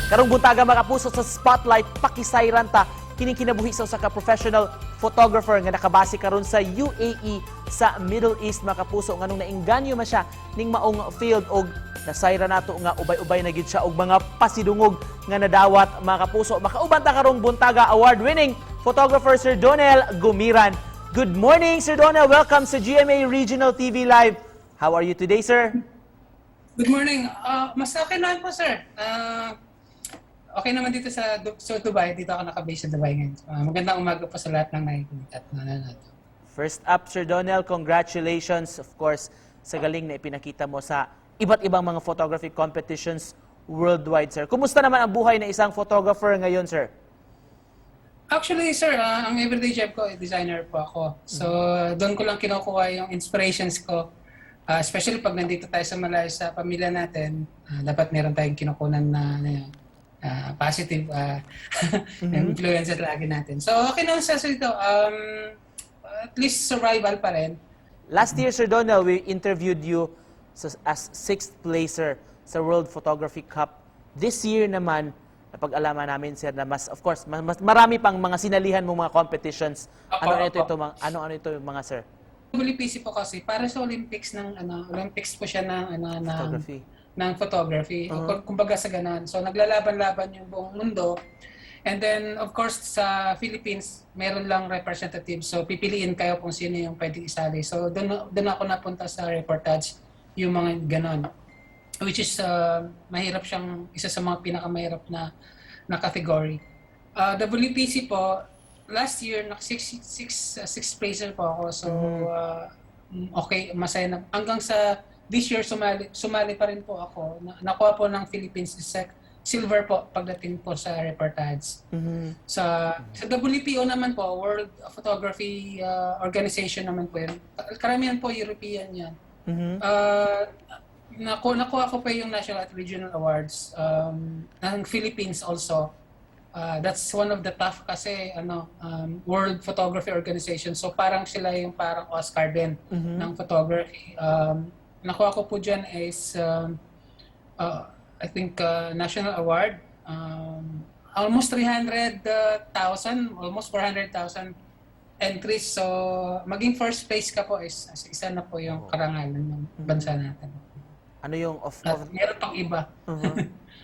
Karong buntaga mga kapuso sa spotlight pakisayran ta kining kinabuhi sa usa ka professional photographer nga nakabase karon sa UAE sa Middle East mga kapuso nganong nainganyo man siya ning maong field og nasayra nato nga ubay-ubay na gid siya og mga pasidungog nga nadawat mga kapuso. Makauban ta karong buntaga award-winning photographer Sir Donel Gumiran. Good morning Sir Donel, welcome sa GMA Regional TV Live. How are you today, sir? Good morning. Mas okay naman po, sir. Okay naman dito sa Dubai. Dito ako nakabase sa Dubai ngayon. Magandang umaga po sa lahat ng nakikinig at nanonood. First up, Sir Donel, congratulations, of course, sa galing na ipinakita mo sa iba't ibang mga photography competitions worldwide, sir. Kumusta naman ang buhay na isang photographer ngayon, sir? Actually, sir, ang everyday job ko, designer po ako. So, doon ko lang kinukuha yung inspirations ko. Especially pag nandito tayo sa malayo sa pamilya natin, dapat meron tayong kinukunan na positive influences lagi natin. So, okay naman sa ito. At least survival pa rin. Last year, Sir Donel, we interviewed you as 6th placer sa World Photography Cup. This year naman, napag-alaman namin, sir, na mas, of course, mas marami pang mga sinalihan mong mga competitions. Ano ito yung mga, sir? WPC po kasi para sa Olympics Olympics po siya ng photography. Kumbaga sa ganun. So naglalaban-laban yung buong mundo. And then of course sa Philippines, meron lang representative. So pipiliin kayo kung sino yung pwedeng isali. So doon ako napunta sa reportage yung mga ganun. Which is mahirap siyang isa sa mga pinakamahirap na category. WPC po last year, sixth placer po ako. So, okay, masaya na. Hanggang sa this year, sumali pa rin po ako. Nakuha po ng Philippines silver po pagdating po sa reportage. Sa WPO naman po, World Photography Organization naman po yun. Karamihan po European yan. Nakuha ko pa yung National at Regional Awards ng Philippines also. That's one of the tough kasi World Photography Organization. So parang sila yung parang Oscar din ng photography. Nakuha ko po dyan is I think National Award. Almost 300,000, almost 400,000 entries. So maging first place ka po is isa na po yung karangalan ng bansa natin. Ano yung meron pang iba.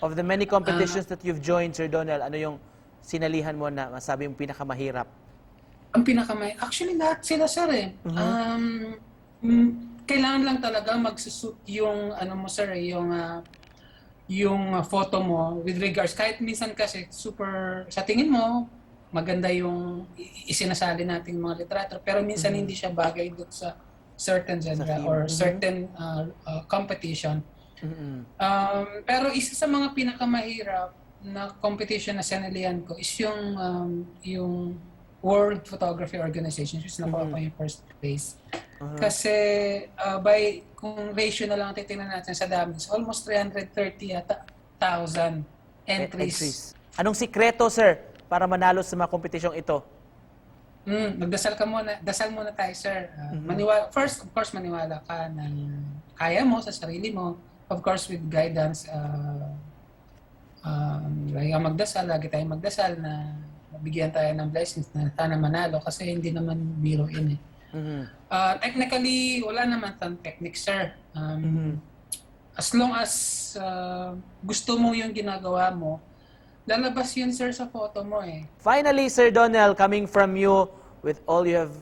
Of the many competitions that you've joined, Sir Donel, ano yung sinalihan mo na masabi yung pinakamahirap? Ang pinakamahirap? Actually, lahat sila, sir, eh. Kailangan lang talaga magsushoot yung, mo, sir, yung photo mo with regards. Kahit minsan kasi, sa tingin mo, maganda yung isinasali nating mga litrato, pero minsan hindi siya bagay doon sa certain genre or certain competition. Pero isa sa mga pinakamahirap na competition na sinalihan ko is yung World Photography Organization, which is nakuha ko yung first place. Kasi kung ratio na lang titingnan natin sa dami, almost 330,000 entries. Anong sikreto, sir, para manalo sa mga kompetisyong ito? Magdasal ka muna. Dasal muna tayo, sir. First, of course, maniwala ka na kaya mo sa sarili mo. Of course, with guidance, lagi tayong magdasal na mabigyan tayo ng blessings na sana manalo kasi hindi naman biro yun eh. Technically, wala naman tang technique, sir. As long as gusto mo yung ginagawa mo, lalabas yun, sir, sa photo mo eh. Finally, Sir Donel, coming from you with all your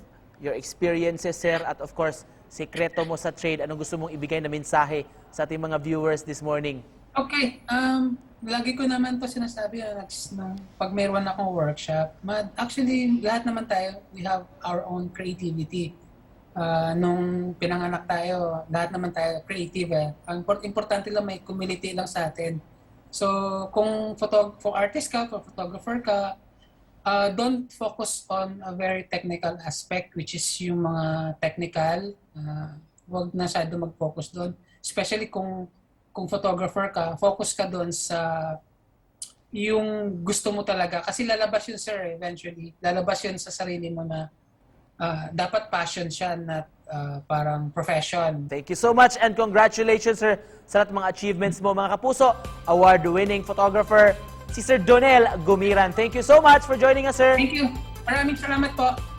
experiences, sir, at of course, sikreto mo sa trade, anong gusto mong ibigay na mensahe sa ating mga viewers this morning? Okay, lagi ko naman to sinasabi pag mayroon akong workshop. Actually, lahat naman tayo, we have our own creativity. Nung pinanganak tayo, lahat naman tayo creative eh. Ang importante lang may community lang sa atin. So, kung artist ka, kung photographer ka, don't focus on a very technical aspect, which is yung mga technical. Huwag na masyado mag-focus doon. Especially kung photographer ka, focus ka doon sa yung gusto mo talaga. Kasi lalabas yun, sir, eventually. Lalabas yun sa sarili mo na dapat passion siya, not parang profession. Thank you so much and congratulations, sir, sa lahat ng mga achievements mo, mga kapuso. Award-winning photographer si Sir Donel Gumiran. Thank you so much for joining us, sir. Thank you. Maraming salamat po.